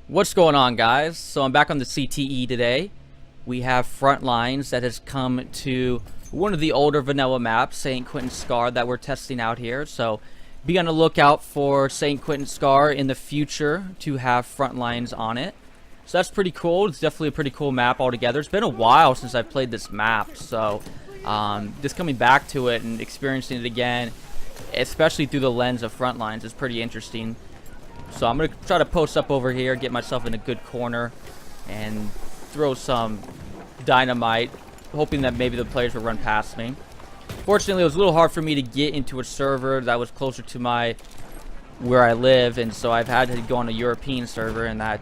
What's going on, guys? So I'm back on the CTE today. We have Frontlines that has come to one of the older vanilla maps, St. Quentin Scar, that we're testing out here. So be on the lookout for St. Quentin Scar in the future to have Frontlines on it. So that's pretty cool. It's definitely a pretty cool map altogether. It's been a while since I've played this map, so just coming back to it and experiencing it again, especially through the lens of Frontlines, is pretty interesting. So I'm going to try to post up over here, get myself in a good corner, and throw some dynamite, hoping that maybe the players will run past me. Fortunately, it was a little hard for me to get into a server that was closer to where I live, and so I've had to go on a European server, and that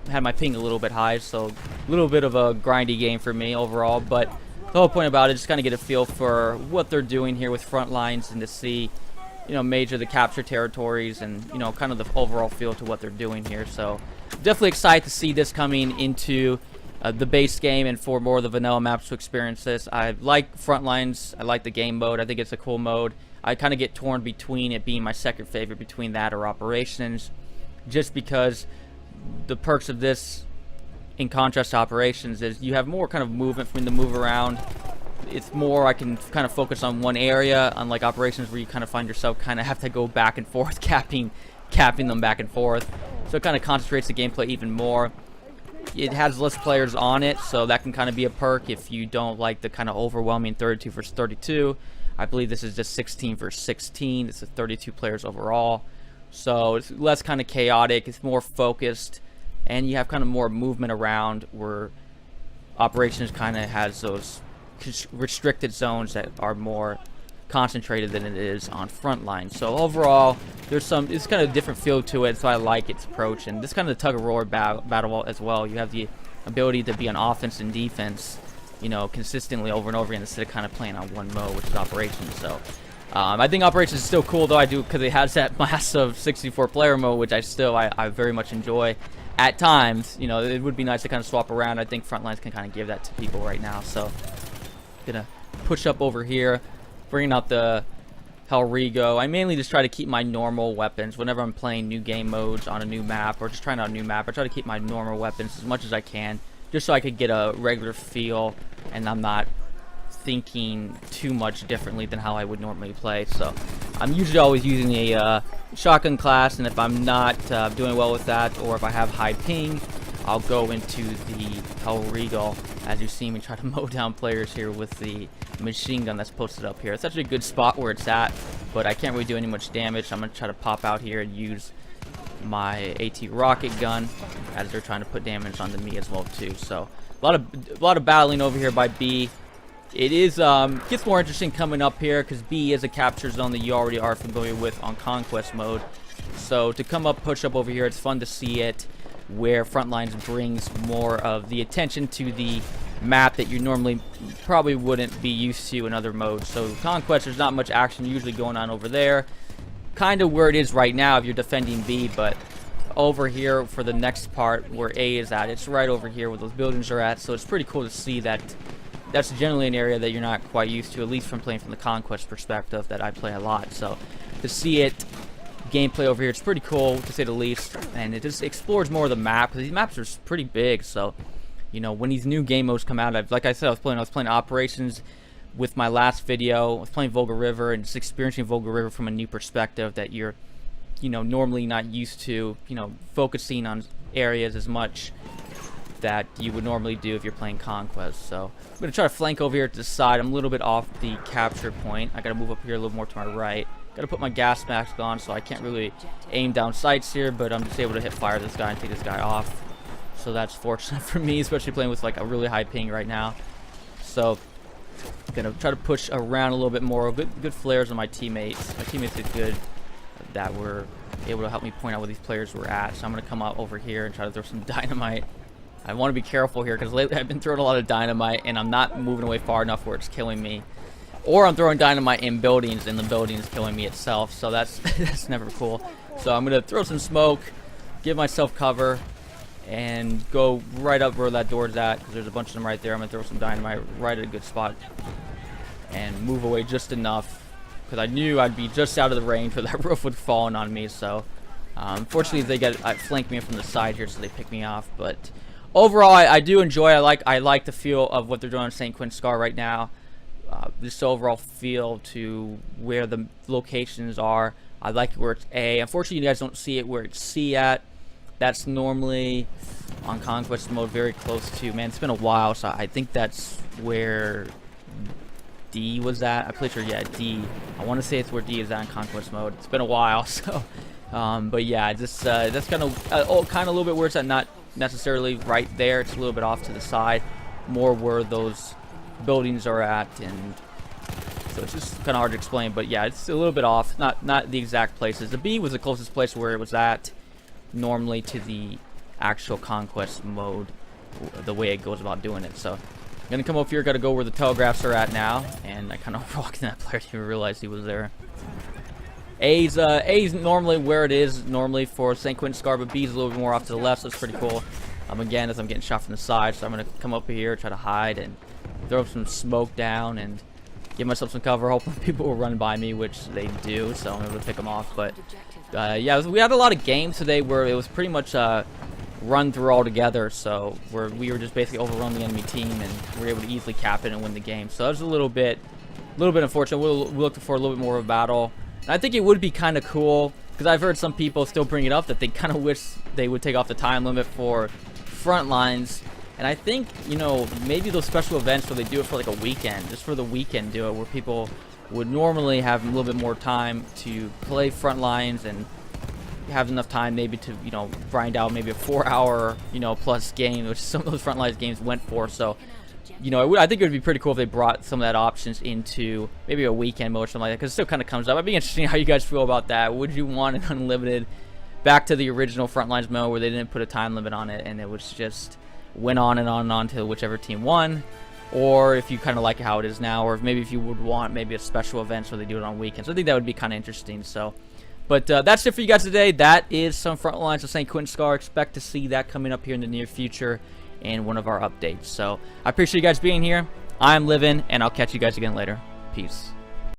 had my ping a little bit high, so a little bit of a grindy game for me overall. But the whole point about it is just kind of get a feel for what they're doing here with Frontlines and to see, you know, major the capture territories and, you know, kind of the overall feel to what they're doing here. So definitely excited to see this coming into the base game and for more of the vanilla maps to experience this. I like Frontlines. I like the game mode. I think it's a cool mode. I kind of get torn between it being my second favorite between that or Operations, just because the perks of this in contrast to Operations is you have more kind of movement for me to move around. It's more I can kind of focus on one area, unlike Operations where you kind of find yourself kind of have to go back and forth capping them back and forth. So it kind of concentrates the gameplay even more. It has less players on it, so that can kind of be a perk if you don't like the kind of overwhelming 32 versus 32. I believe this is just 16 versus 16. It's 32 players overall. So it's less kind of chaotic, it's more focused, and you have kind of more movement around, where Operations kind of has those restricted zones that are more concentrated than it is on Frontlines. So overall, it's kind of a different feel to it, so I like its approach. And this kind of the tug-of-war battle as well. You have the ability to be on offense and defense, you know, consistently over and over again, instead of kind of playing on one mode, which is Operations. So I think Operations is still cool, though. I do, because it has that massive 64-player mode, which I very much enjoy at times. You know, it would be nice to kind of swap around. I think Frontlines can kind of give that to people right now. So gonna push up over here, bringing out the Hellrigo. I mainly just try to keep my normal weapons whenever I'm playing new game modes on a new map or just trying out a new map. I try to keep my normal weapons as much as I can, just so I could get a regular feel and I'm not thinking too much differently than how I would normally play. So I'm usually always using a shotgun class, and if I'm not doing well with that, or if I have high ping, I'll go into the Hellrigo, as you see me try to mow down players here with the machine gun that's posted up here. It's actually a good spot where it's at, but I can't really do any much damage. I'm going to try to pop out here and use my AT rocket gun as they're trying to put damage onto me as well too. So a lot of battling over here by B. It is gets more interesting coming up here because B is a capture zone that you already are familiar with on Conquest mode. So to come up, push up over here, it's fun to see it, where Frontlines brings more of the attention to the map that you normally probably wouldn't be used to in other modes. So Conquest, there's not much action usually going on over there. Kind of where it is right now if you're defending B, but over here for the next part where A is at, it's right over here where those buildings are at. So it's pretty cool to see that that's generally an area that you're not quite used to, at least from playing from the Conquest perspective that I play a lot. So to see it gameplay over here, it's pretty cool to say the least, and it just explores more of the map because these maps are pretty big. So, you know, when these new game modes come out, like I said, I was playing Operations with my last video. I was playing Volga River and just experiencing Volga River from a new perspective that you're, you know, normally not used to, you know, focusing on areas as much that you would normally do if you're playing Conquest. So I'm going to try to flank over here to the side. I'm a little bit off the capture point. I got to move up here a little more to my right. Got to put my gas mask on, so I can't really aim down sights here, but I'm just able to hit fire this guy and take this guy off. So that's fortunate for me, especially playing with like a really high ping right now. So I'm going to try to push around a little bit more. Good flares on my teammates. My teammates did good that were able to help me point out where these players were at. So I'm going to come out over here and try to throw some dynamite. I want to be careful here because lately I've been throwing a lot of dynamite and I'm not moving away far enough where it's killing me. Or I'm throwing dynamite in buildings and the building is killing me itself. So that's that's never cool. So I'm going to throw some smoke, give myself cover, and go right up where that door's at because there's a bunch of them right there. I'm going to throw some dynamite right at a good spot and move away just enough because I knew I'd be just out of the range where that roof would fall on me. So Unfortunately, they get flank me from the side here, so they pick me off. But overall, I do enjoy. I like the feel of what they're doing on St. Quentin Scar right now. Just the overall feel to where the locations are. I like where it's A. Unfortunately, you guys don't see it where it's C at. That's normally on Conquest mode very close to. Man, it's been a while, so I think that's where D was at. I'm pretty sure, yeah, D. I want to say it's where D is at in Conquest mode. It's been a while, so. But yeah, just that's kind of a little bit where it's at. Not necessarily right there. It's a little bit off to the side, more where those buildings are at, and so it's just kind of hard to explain. But yeah, it's a little bit off. Not the exact places. The B was the closest place where it was at, normally to the actual Conquest mode, the way it goes about doing it. So I'm gonna come up here. Got to go where the telegraphs are at now, and I kind of walked in that player. Didn't even realize he was there. A's normally where it is normally for St. Quentin Scar, but B's a little bit more off to the left, so it's pretty cool. Again, as I'm getting shot from the side, so I'm gonna come up here, try to hide, and throw some smoke down, and give myself some cover. Hoping people will run by me, which they do, so I'm able to pick them off. But yeah, we had a lot of games today where it was pretty much run through all together, so where we were just basically overrun the enemy team, and we were able to easily cap it and win the game. So that was a little bit unfortunate. We're looking for a little bit more of a battle. And I think it would be kind of cool, because I've heard some people still bring it up that they kind of wish they would take off the time limit for Frontlines. And I think, you know, maybe those special events where they do it for like a weekend, just for the weekend do it, where people would normally have a little bit more time to play Frontlines and have enough time maybe to, you know, grind out maybe a 4-hour, you know, plus game, which some of those Frontlines games went for. So, you know, I think it would be pretty cool if they brought some of that options into maybe a weekend mode or something like that, because it still kind of comes up. It'd be interesting how you guys feel about that. Would you want an unlimited back to the original Frontlines mode where they didn't put a time limit on it and it was just went on and on and on till whichever team won? Or if you kind of like how it is now, or maybe if you would want maybe a special event where they do it on weekends. I think that would be kind of interesting. So, but that's it for you guys today. That is some Frontlines of St. Quentin Scar. Expect to see that coming up here in the near future in one of our updates. So I appreciate you guys being here. I'm Livin', and I'll catch you guys again later. Peace.